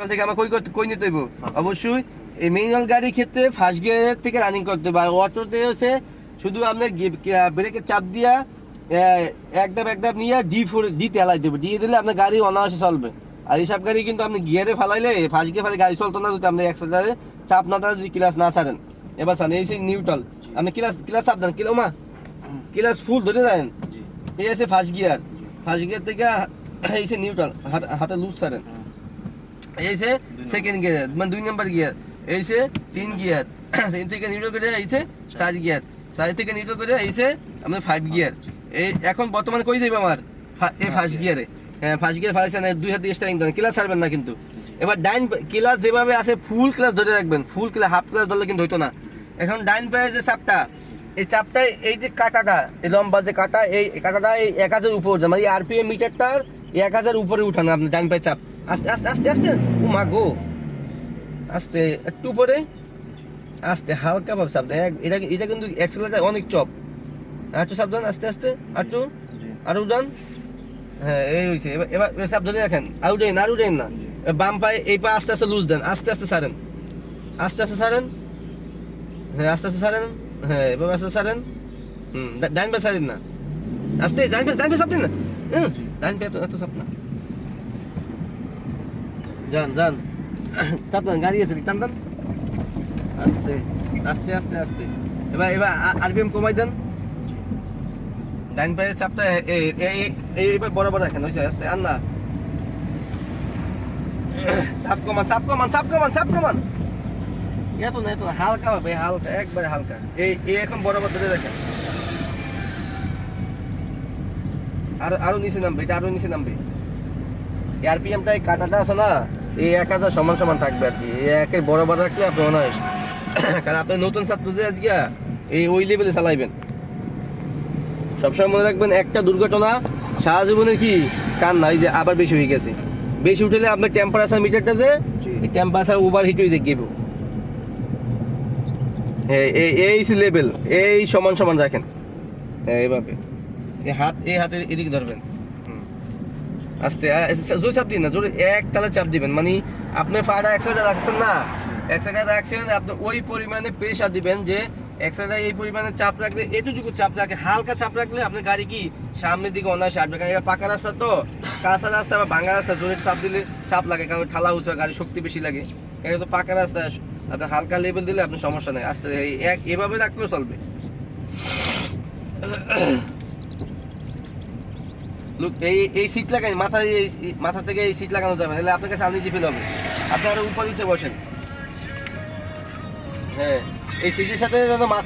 থেকে আমার কই নিতে হইব? অবশ্যই এই ম্যানুয়াল গাড়ির ক্ষেত্রে ফার্স্ট গিয়ার থেকে রানিং করতে হবে। আর অটোতে হচ্ছে শুধু আপনার ব্রেকের চাপ দিয়া এক ধাপ নিয়ে ডি তেলাই দেবে। ডি দিলে আপনার গাড়ি অনায়াসে চলবে। আর এইসব গাড়ি কিন্তু আপনি গিয়ারে ফালাইলে ফার্স্ট গিয়ার ফালে গাড়ি চলতো না যদি আপনি অ্যাক্সেলারে চাপ না দেন, যদি ক্লাস না ছাড়েন। এবার ছাড়েন এই সেই নিউট্রাল, আপনি ক্লাস চাপ দেন, ক্লাস ফুল ধরে দেন। এই আছে ফার্স্ট গিয়ার থেকে এই সে নিউট্রাল, হাতে লুজ ছাড়েন। এই সে সেকেন্ড গিয়ার, মানে 2 নাম্বার গিয়ার। এই সে 3 গিয়ার, 3 থেকে নিউট্রাল করে এই সে 4 গিয়ার, 4 থেকে নিউট্রাল করে এই সে আমাদের 5 গিয়ার। এই এখন বর্তমানে কই যাবে আমার এই ফার্স্ট গিয়ারে। হ্যাঁ, ফার্স্ট গিয়ার ফালাইছেন, 2 হাত দিয়ে স্টারিং দেন, ক্লাস ছাড়বেন না কিন্তু। এবার ডাইন ক্লাস যেভাবে আছে ফুল ক্লাস ধরে রাখবেন, ফুল ক্লাস হাফ ক্লাস ধরলে কিন্তু হইতো না। এখন ডাইন পায়ে যে চাপটা, এই চাপটায় এই যে কাটাটা, এই লম্বা যে কাটা, এই কাটাটা এই 1000 উপর, মানে আরপিএম মিটারটার 1000 উপরে উঠানো আপনি ডাইন পায়ে চাপ। আস্তে আস্তে আস্তে আস্তে, ও মা গো, আস্তে একটু উপরে, আস্তে হালকা ভাবে চাপ দেন। এটা কিন্তু অ্যাক্সেলারেটর অনেক চপ। আর একটু চাপ দেন, আস্তে আস্তে, আরো উঠান। হ্যাঁ, এই হয়েছে। এবার চাপ ধরে রাখেন, আর উঠেন না। বাম পায়ে এই পা আস্তে আস্তে লুজ দেন, আস্তে আস্তে ছাড়েন, হ্যাঁ আস্তে আস্তে ছাড়েন। হ্যাঁ, এবার আস্তে ছাড়েন। ডাইন পা ছাড়েন না, আস্তে ডাইন পা চাপ দিন না। ডাইন পা এত চাপ না, যান চাপ দেন, গাড়ি আছে টান দেন, আস্তে আস্তে আস্তে আস্তে। এবার আরপিএম কমাই দেন। ডাইন পায়ের চাপটা এইবার বরাবর রাখেন, হয়েছে। আস্তে আর না, চাপ কমান। এত না, হালকা ভাবে, হালকা, একবারে হালকা। এই এখন বরাবর ধরে রাখেন। আরো নিচে নামবে, এটা আরো নিচে নামবে। আরপিএমটা এই কাটাটা আছে না, এই 1000 সমান থাকবে আর কি। এই একের বরাবর রাখলে আপনি মনে হয়, কারণ আপনি নতুন ছাত্র যে আজকে ওই লেভেলে চালাইবেন। সবসময় মনে রাখবেন, একটা দুর্ঘটনা সারা জীবনের কি কান্না, এই যে আবার বেশি হয়ে গেছে। বেশি উঠলে আপনার টেম্পারেচার মিটারটা যে টেম্পারেচার ওভার হিট হয়ে গেব। এই লেভেল, এই সমান রাখেন। এইভাবে এই হাতে এদিকে ধরবেন, আস্তে জোরে চাপ দিন না, জোরে এক তালে চাপ দিবেন। মানে আপনি পাটা একসাথে রাখছেন না, আপনি ওই পরিমাণে প্রেশার দিবেন যে একসাথে এই পরিমাণে চাপ রাখলে, এটুকু চাপ রাখে, হালকা চাপ রাখলে আপনার গাড়ি কি সামনের দিকে অনায়াসে আসবে। কারণ এটা পাকা রাস্তা তো, কাঁচা রাস্তা বা ভাঙা রাস্তা জোরে চাপ দিলে চাপ লাগে, কারণ ঠালা উঁচা, গাড়ি শক্তি বেশি লাগে। এটা তো পাকা রাস্তা, আপনার হালকা লেভেল দিলে আপনার সমস্যা নেই। আস্তে এভাবে রাখলেও চলবে। এই সিট লাগাই মাথা থেকে এই সিট লাগানো যাবে, তাহলে আপনার কাছে আনইজি ফিল হবে। আপনি আরো উপরে উঠে বসেন। হ্যাঁ, এই সিটের সাথে যেন মাথা